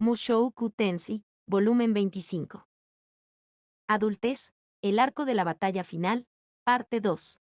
Mushoku Tensei, volumen 25. Adultez, el arco de la batalla final, parte 2.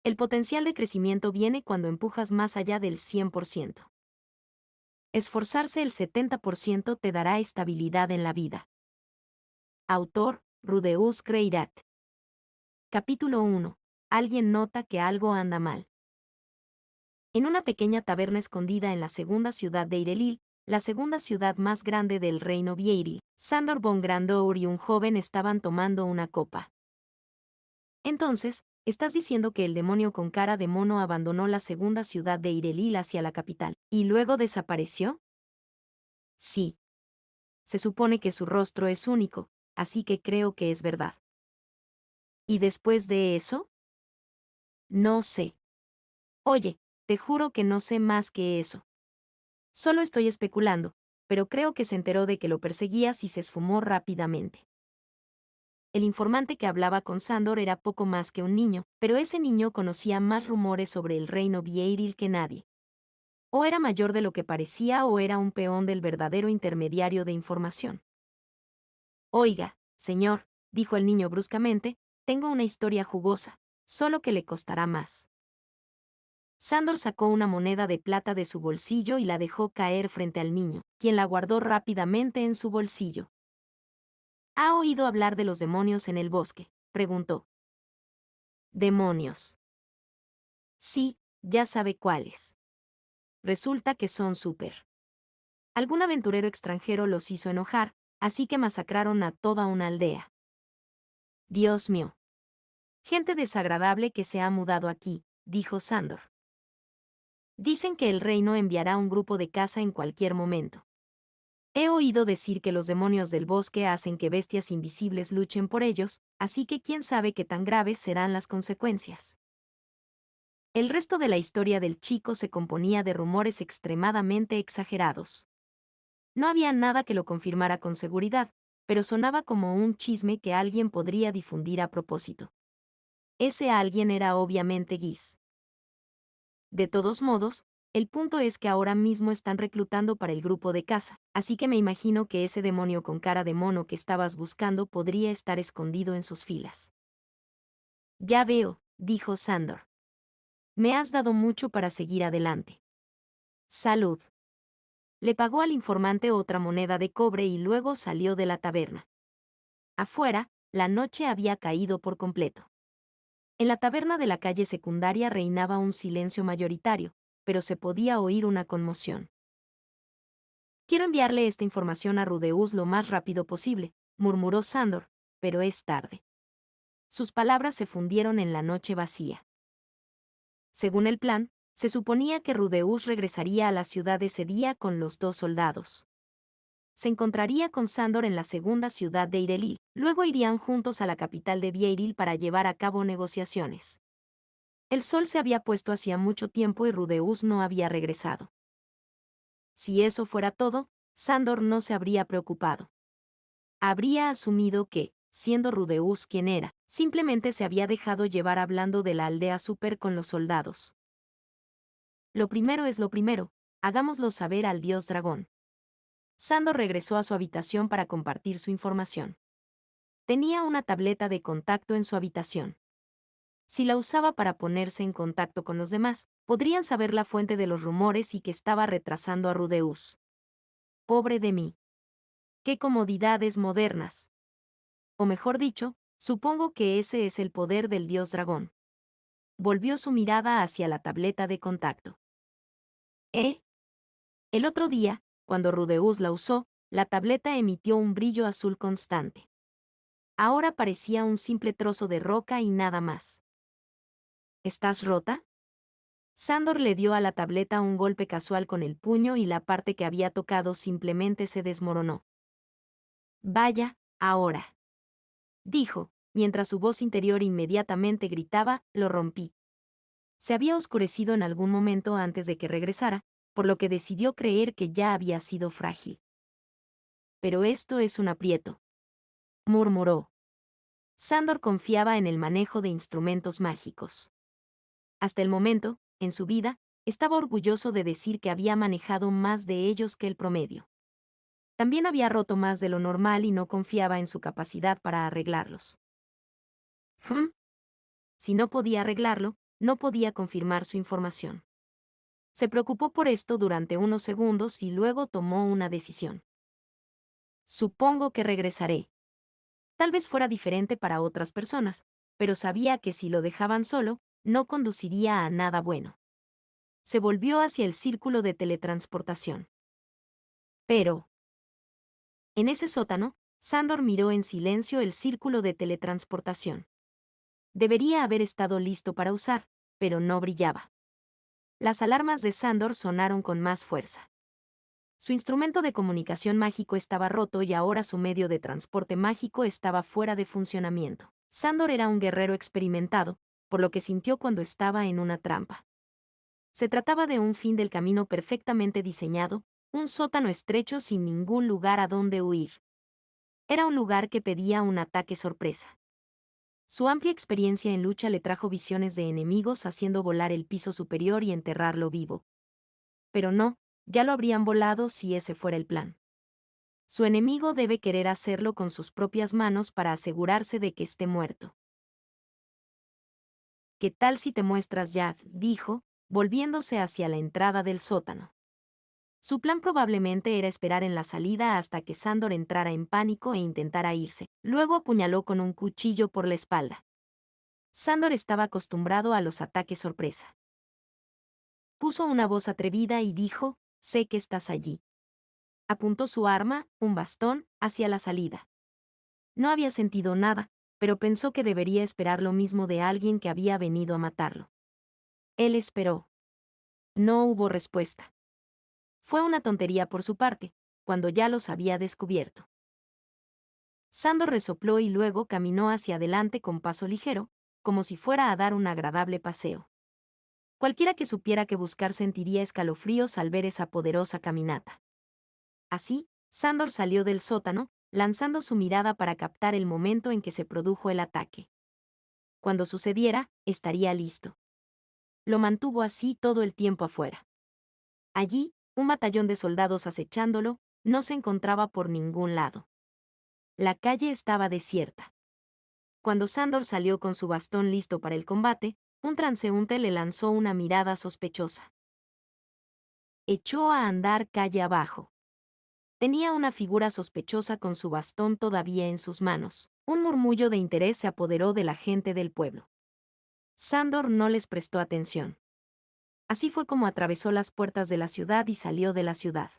El potencial de crecimiento viene cuando empujas más allá del 100%. Esforzarse el 70% te dará estabilidad en la vida. Autor, Rudeus Greirat. Capítulo 1. Alguien nota que algo anda mal. En una pequeña taberna escondida en la segunda ciudad de Irelir, la segunda ciudad más grande del reino Vieiril, Sandor von Grandour y un joven estaban tomando una copa. Entonces, ¿estás diciendo que el demonio con cara de mono abandonó la segunda ciudad de Irelir hacia la capital, y luego desapareció? Sí. Se supone que su rostro es único, así que creo que es verdad. ¿Y después de eso? No sé. Oye, te juro que no sé más que eso. Solo estoy especulando, pero creo que se enteró de que lo perseguías y se esfumó rápidamente. El informante que hablaba con Sandor era poco más que un niño, pero ese niño conocía más rumores sobre el reino Vieiril que nadie. O era mayor de lo que parecía o era un peón del verdadero intermediario de información. Oiga, señor, dijo el niño bruscamente, tengo una historia jugosa, solo que le costará más. Sandor sacó una moneda de plata de su bolsillo y la dejó caer frente al niño, quien la guardó rápidamente en su bolsillo. ¿Ha oído hablar de los demonios en el bosque?, preguntó. ¿Demonios? Sí, ya sabe cuáles. Resulta que son súper. Algún aventurero extranjero los hizo enojar, así que masacraron a toda una aldea. Dios mío. Gente desagradable que se ha mudado aquí, dijo Sandor. Dicen que el reino enviará un grupo de caza en cualquier momento. He oído decir que los demonios del bosque hacen que bestias invisibles luchen por ellos, así que quién sabe qué tan graves serán las consecuencias. El resto de la historia del chico se componía de rumores extremadamente exagerados. No había nada que lo confirmara con seguridad, pero sonaba como un chisme que alguien podría difundir a propósito. Ese alguien era obviamente Guis. De todos modos, el punto es que ahora mismo están reclutando para el grupo de caza, así que me imagino que ese demonio con cara de mono que estabas buscando podría estar escondido en sus filas. Ya veo, dijo Sandor. Me has dado mucho para seguir adelante. Salud. Le pagó al informante otra moneda de cobre y luego salió de la taberna. Afuera, la noche había caído por completo. En la taberna de la calle secundaria reinaba un silencio mayoritario, pero se podía oír una conmoción. Quiero enviarle esta información a Rudeus lo más rápido posible, murmuró Sandor, pero es tarde. Sus palabras se fundieron en la noche vacía. Según el plan, se suponía que Rudeus regresaría a la ciudad ese día con los 2 soldados. Se encontraría con Sandor en la segunda ciudad de Irelir, luego irían juntos a la capital de Vieiril para llevar a cabo negociaciones. El sol se había puesto hacía mucho tiempo y Rudeus no había regresado. Si eso fuera todo, Sandor no se habría preocupado. Habría asumido que, siendo Rudeus quien era, simplemente se había dejado llevar hablando de la aldea súper con los soldados. Lo primero es lo primero, hagámoslo saber al dios dragón. Sandor regresó a su habitación para compartir su información. Tenía una tableta de contacto en su habitación. Si la usaba para ponerse en contacto con los demás, podrían saber la fuente de los rumores y que estaba retrasando a Rudeus. Pobre de mí. ¡Qué comodidades modernas! O mejor dicho, supongo que ese es el poder del dios dragón. Volvió su mirada hacia la tableta de contacto. El otro día, cuando Rudeus la usó, la tableta emitió un brillo azul constante. Ahora parecía un simple trozo de roca y nada más. ¿Estás rota? Sandor le dio a la tableta un golpe casual con el puño y la parte que había tocado simplemente se desmoronó. Vaya, ahora. Dijo, mientras su voz interior inmediatamente gritaba, lo rompí. Se había oscurecido en algún momento antes de que regresara, por lo que decidió creer que ya había sido frágil. Pero esto es un aprieto, murmuró. Sandor confiaba en el manejo de instrumentos mágicos. Hasta el momento, en su vida, estaba orgulloso de decir que había manejado más de ellos que el promedio. También había roto más de lo normal y no confiaba en su capacidad para arreglarlos. Si no podía arreglarlo, no podía confirmar su información. Se preocupó por esto durante unos segundos y luego tomó una decisión. Supongo que regresaré. Tal vez fuera diferente para otras personas, pero sabía que si lo dejaban solo, no conduciría a nada bueno. Se volvió hacia el círculo de teletransportación. Pero, en ese sótano, Sandor miró en silencio el círculo de teletransportación. Debería haber estado listo para usar, pero no brillaba. Las alarmas de Sandor sonaron con más fuerza. Su instrumento de comunicación mágico estaba roto y ahora su medio de transporte mágico estaba fuera de funcionamiento. Sandor era un guerrero experimentado, por lo que sintió cuando estaba en una trampa. Se trataba de un fin del camino perfectamente diseñado, un sótano estrecho sin ningún lugar a donde huir. Era un lugar que pedía un ataque sorpresa. Su amplia experiencia en lucha le trajo visiones de enemigos haciendo volar el piso superior y enterrarlo vivo. Pero no, ya lo habrían volado si ese fuera el plan. Su enemigo debe querer hacerlo con sus propias manos para asegurarse de que esté muerto. ¿Qué tal si te muestras ya?, dijo, volviéndose hacia la entrada del sótano. Su plan probablemente era esperar en la salida hasta que Sandor entrara en pánico e intentara irse. Luego apuñaló con un cuchillo por la espalda. Sandor estaba acostumbrado a los ataques sorpresa. Puso una voz atrevida y dijo, «Sé que estás allí». Apuntó su arma, un bastón, hacia la salida. No había sentido nada, pero pensó que debería esperar lo mismo de alguien que había venido a matarlo. Él esperó. No hubo respuesta. Fue una tontería por su parte, cuando ya los había descubierto. Sandor resopló y luego caminó hacia adelante con paso ligero, como si fuera a dar un agradable paseo. Cualquiera que supiera qué buscar sentiría escalofríos al ver esa poderosa caminata. Así, Sandor salió del sótano, lanzando su mirada para captar el momento en que se produjo el ataque. Cuando sucediera, estaría listo. Lo mantuvo así todo el tiempo afuera. Allí, un batallón de soldados acechándolo, no se encontraba por ningún lado. La calle estaba desierta. Cuando Sandor salió con su bastón listo para el combate, un transeúnte le lanzó una mirada sospechosa. Echó a andar calle abajo. Tenía una figura sospechosa con su bastón todavía en sus manos. Un murmullo de interés se apoderó de la gente del pueblo. Sandor no les prestó atención. Así fue como atravesó las puertas de la ciudad y salió de la ciudad.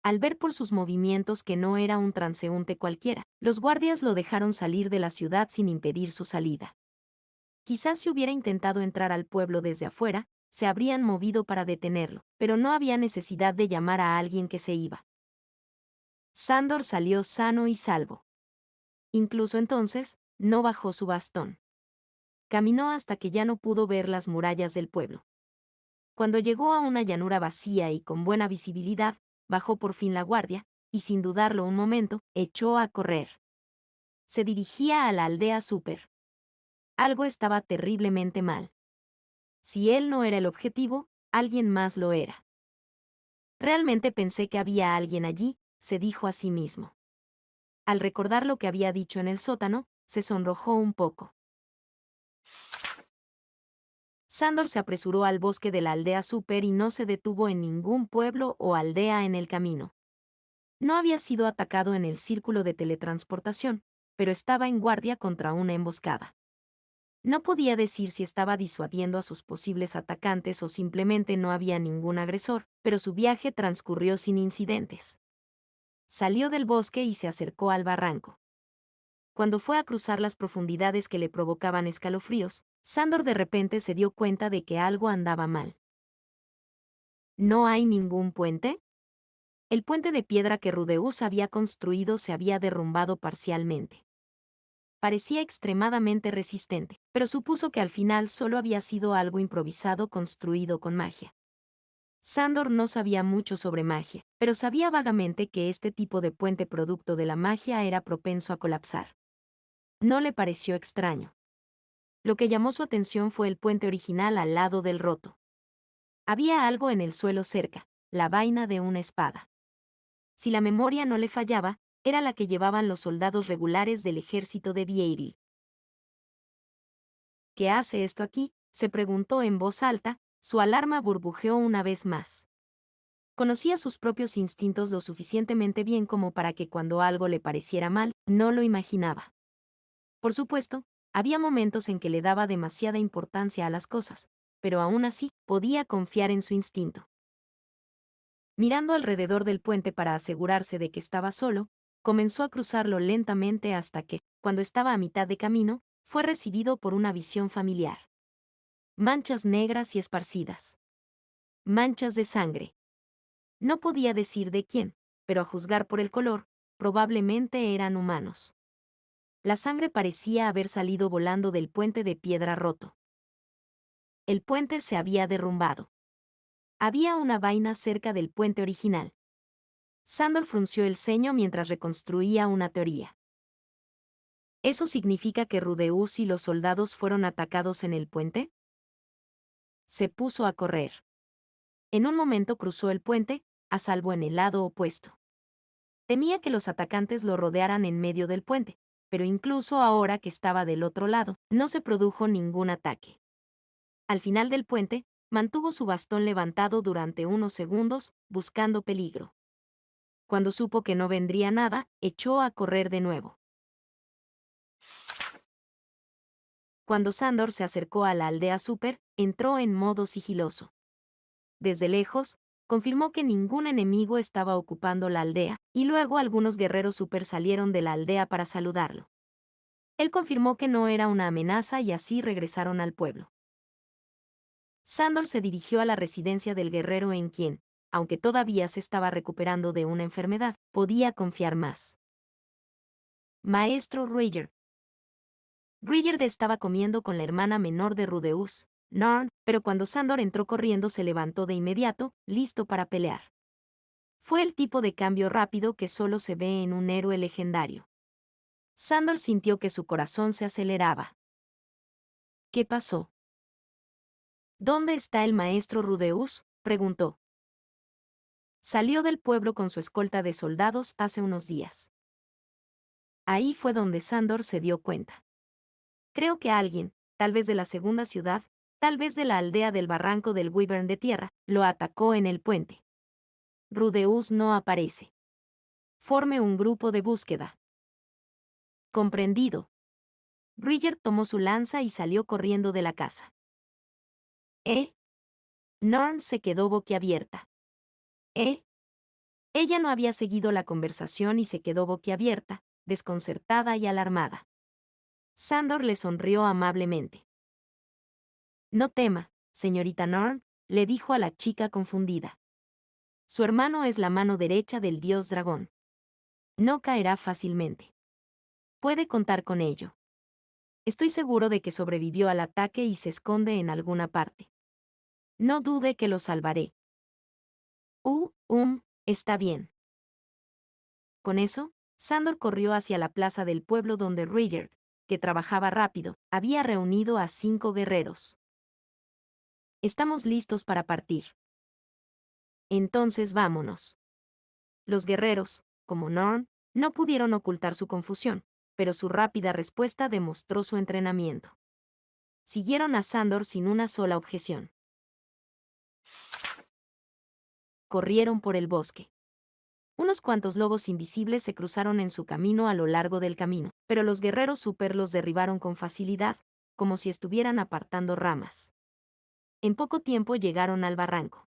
Al ver por sus movimientos que no era un transeúnte cualquiera, los guardias lo dejaron salir de la ciudad sin impedir su salida. Quizás si hubiera intentado entrar al pueblo desde afuera, se habrían movido para detenerlo, pero no había necesidad de llamar a alguien que se iba. Sandor salió sano y salvo. Incluso entonces, no bajó su bastón. Caminó hasta que ya no pudo ver las murallas del pueblo. Cuando llegó a una llanura vacía y con buena visibilidad, bajó por fin la guardia, y sin dudarlo un momento, echó a correr. Se dirigía a la aldea Super. Algo estaba terriblemente mal. Si él no era el objetivo, alguien más lo era. Realmente pensé que había alguien allí, se dijo a sí mismo. Al recordar lo que había dicho en el sótano, se sonrojó un poco. Sandor se apresuró al bosque de la aldea Super y no se detuvo en ningún pueblo o aldea en el camino. No había sido atacado en el círculo de teletransportación, pero estaba en guardia contra una emboscada. No podía decir si estaba disuadiendo a sus posibles atacantes o simplemente no había ningún agresor, pero su viaje transcurrió sin incidentes. Salió del bosque y se acercó al barranco. Cuando fue a cruzar las profundidades que le provocaban escalofríos, Sandor de repente se dio cuenta de que algo andaba mal. ¿No hay ningún puente? El puente de piedra que Rudeus había construido se había derrumbado parcialmente. Parecía extremadamente resistente, pero supuso que al final solo había sido algo improvisado construido con magia. Sandor no sabía mucho sobre magia, pero sabía vagamente que este tipo de puente producto de la magia era propenso a colapsar. No le pareció extraño. Lo que llamó su atención fue el puente original al lado del roto. Había algo en el suelo cerca, la vaina de una espada. Si la memoria no le fallaba, era la que llevaban los soldados regulares del ejército de Vieiri. ¿Qué hace esto aquí?, se preguntó en voz alta, su alarma burbujeó una vez más. Conocía sus propios instintos lo suficientemente bien como para que cuando algo le pareciera mal, no lo imaginaba. Por supuesto, había momentos en que le daba demasiada importancia a las cosas, pero aún así, podía confiar en su instinto. Mirando alrededor del puente para asegurarse de que estaba solo, comenzó a cruzarlo lentamente hasta que, cuando estaba a mitad de camino, fue recibido por una visión familiar. Manchas negras y esparcidas. Manchas de sangre. No podía decir de quién, pero a juzgar por el color, probablemente eran humanos. La sangre parecía haber salido volando del puente de piedra roto. El puente se había derrumbado. Había una vaina cerca del puente original. Sandor frunció el ceño mientras reconstruía una teoría. ¿Eso significa que Rudeus y los soldados fueron atacados en el puente? Se puso a correr. En un momento cruzó el puente, a salvo en el lado opuesto. Temía que los atacantes lo rodearan en medio del puente, pero incluso ahora que estaba del otro lado, no se produjo ningún ataque. Al final del puente, mantuvo su bastón levantado durante unos segundos, buscando peligro. Cuando supo que no vendría nada, echó a correr de nuevo. Cuando Sandor se acercó a la aldea Super, entró en modo sigiloso. Desde lejos, confirmó que ningún enemigo estaba ocupando la aldea, y luego algunos guerreros Super salieron de la aldea para saludarlo. Él confirmó que no era una amenaza y así regresaron al pueblo. Sandor se dirigió a la residencia del guerrero en quien, aunque todavía se estaba recuperando de una enfermedad, podía confiar más. Maestro Rüger. Rüger estaba comiendo con la hermana menor de Rudeus, Narn, pero cuando Sandor entró corriendo se levantó de inmediato, listo para pelear. Fue el tipo de cambio rápido que solo se ve en un héroe legendario. Sandor sintió que su corazón se aceleraba. ¿Qué pasó? ¿Dónde está el maestro Rudeus?, preguntó. Salió del pueblo con su escolta de soldados hace unos días. Ahí fue donde Sandor se dio cuenta. Creo que alguien, tal vez de la segunda ciudad, tal vez de la aldea del barranco del Wyvern de tierra, lo atacó en el puente. Rudeus no aparece. Forme un grupo de búsqueda. Comprendido. Rüger tomó su lanza y salió corriendo de la casa. Norn se quedó boquiabierta. Ella no había seguido la conversación y se quedó boquiabierta, desconcertada y alarmada. Sandor le sonrió amablemente. No tema, señorita Norn, le dijo a la chica confundida. Su hermano es la mano derecha del dios dragón. No caerá fácilmente. Puede contar con ello. Estoy seguro de que sobrevivió al ataque y se esconde en alguna parte. No dude que lo salvaré. Está bien. Con eso, Sandor corrió hacia la plaza del pueblo donde Rüger, que trabajaba rápido, había reunido a 5 guerreros. Estamos listos para partir. Entonces vámonos. Los guerreros, como Norn, no pudieron ocultar su confusión, pero su rápida respuesta demostró su entrenamiento. Siguieron a Sandor sin una sola objeción. Corrieron por el bosque. Unos cuantos lobos invisibles se cruzaron en su camino a lo largo del camino, pero los guerreros super los derribaron con facilidad, como si estuvieran apartando ramas. En poco tiempo llegaron al barranco.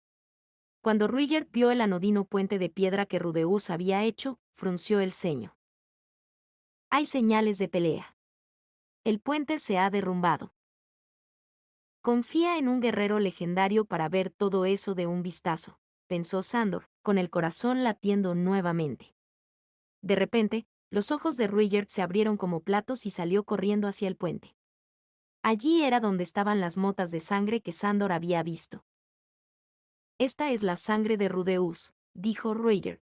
Cuando Rüger vio el anodino puente de piedra que Rudeus había hecho, frunció el ceño. Hay señales de pelea. El puente se ha derrumbado. Confía en un guerrero legendario para ver todo eso de un vistazo, pensó Sandor, con el corazón latiendo nuevamente. De repente, los ojos de Rüger se abrieron como platos y salió corriendo hacia el puente. Allí era donde estaban las motas de sangre que Sandor había visto. Esta es la sangre de Rudeus, dijo Rüger.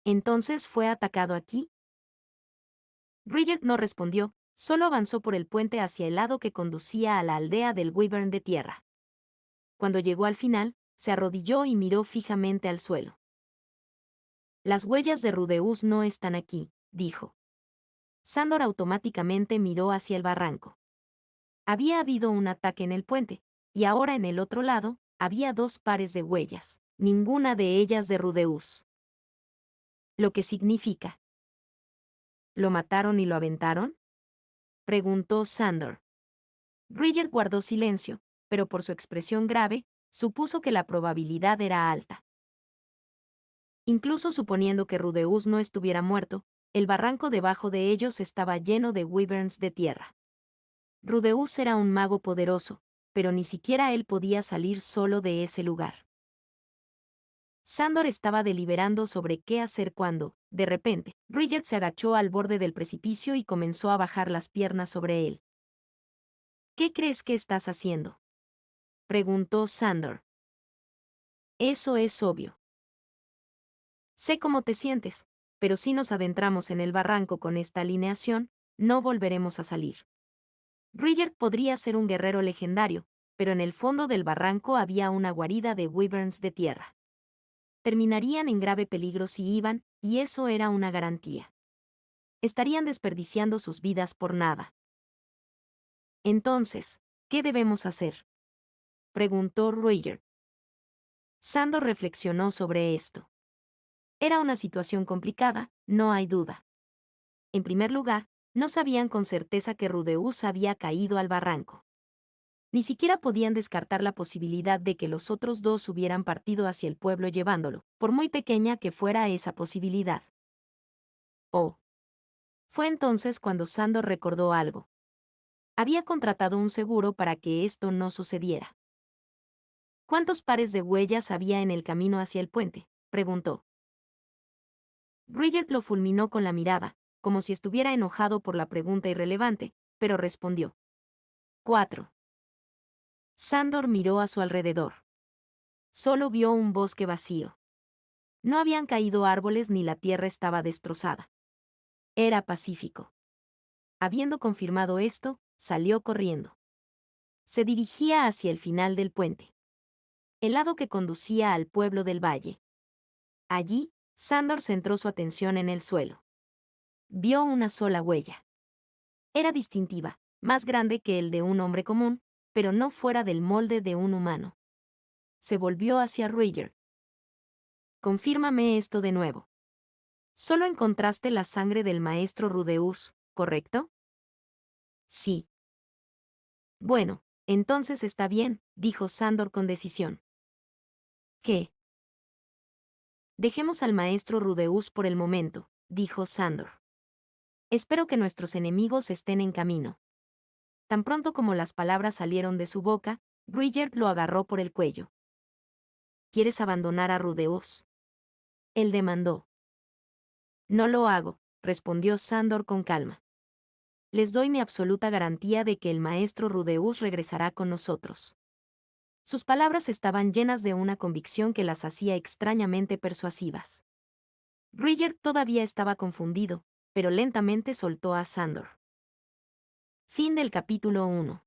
¿Entonces fue atacado aquí? Rüger no respondió, solo avanzó por el puente hacia el lado que conducía a la aldea del Wyvern de tierra. Cuando llegó al final, se arrodilló y miró fijamente al suelo. Las huellas de Rudeus no están aquí, dijo. Sandor automáticamente miró hacia el barranco. Había habido un ataque en el puente, y ahora en el otro lado, había 2 pares de huellas, ninguna de ellas de Rudeus. Lo que significa. ¿Lo mataron y lo aventaron? Preguntó Sandor. Bridger guardó silencio, pero por su expresión grave, supuso que la probabilidad era alta. Incluso suponiendo que Rudeus no estuviera muerto, el barranco debajo de ellos estaba lleno de wyverns de tierra. Rudeus era un mago poderoso, pero ni siquiera él podía salir solo de ese lugar. Sandor estaba deliberando sobre qué hacer cuando, de repente, Bridger se agachó al borde del precipicio y comenzó a bajar las piernas sobre él. ¿Qué crees que estás haciendo?, preguntó Sandor. Eso es obvio. Sé cómo te sientes, pero si nos adentramos en el barranco con esta alineación, no volveremos a salir. Bridger podría ser un guerrero legendario, pero en el fondo del barranco había una guarida de wyverns de tierra. Terminarían en grave peligro si iban, y eso era una garantía. Estarían desperdiciando sus vidas por nada. Entonces, ¿qué debemos hacer?, preguntó Bridger. Sandor reflexionó sobre esto. Era una situación complicada, no hay duda. En primer lugar, no sabían con certeza que Rudeus había caído al barranco. Ni siquiera podían descartar la posibilidad de que los otros 2 hubieran partido hacia el pueblo llevándolo, por muy pequeña que fuera esa posibilidad. Oh. Fue entonces cuando Sandor recordó algo. Había contratado un seguro para que esto no sucediera. ¿Cuántos pares de huellas había en el camino hacia el puente?, preguntó. Bridger lo fulminó con la mirada, como si estuviera enojado por la pregunta irrelevante, pero respondió. 4. Sandor miró a su alrededor. Solo vio un bosque vacío. No habían caído árboles ni la tierra estaba destrozada. Era pacífico. Habiendo confirmado esto, salió corriendo. Se dirigía hacia el final del puente, el lado que conducía al pueblo del valle. Allí, Sandor centró su atención en el suelo. Vio una sola huella. Era distintiva, más grande que el de un hombre común, pero no fuera del molde de un humano. Se volvió hacia Bridger. Confírmame esto de nuevo. Solo encontraste la sangre del maestro Rudeus, ¿correcto? Sí. Bueno, entonces está bien, dijo Sandor con decisión. ¿Qué? Dejemos al maestro Rudeus por el momento, dijo Sandor. Espero que nuestros enemigos estén en camino. Tan pronto como las palabras salieron de su boca, Bridger lo agarró por el cuello. ¿Quieres abandonar a Rudeus?, él demandó. No lo hago, respondió Sandor con calma. Les doy mi absoluta garantía de que el maestro Rudeus regresará con nosotros. Sus palabras estaban llenas de una convicción que las hacía extrañamente persuasivas. Bridger todavía estaba confundido, pero lentamente soltó a Sandor. Fin del capítulo 1.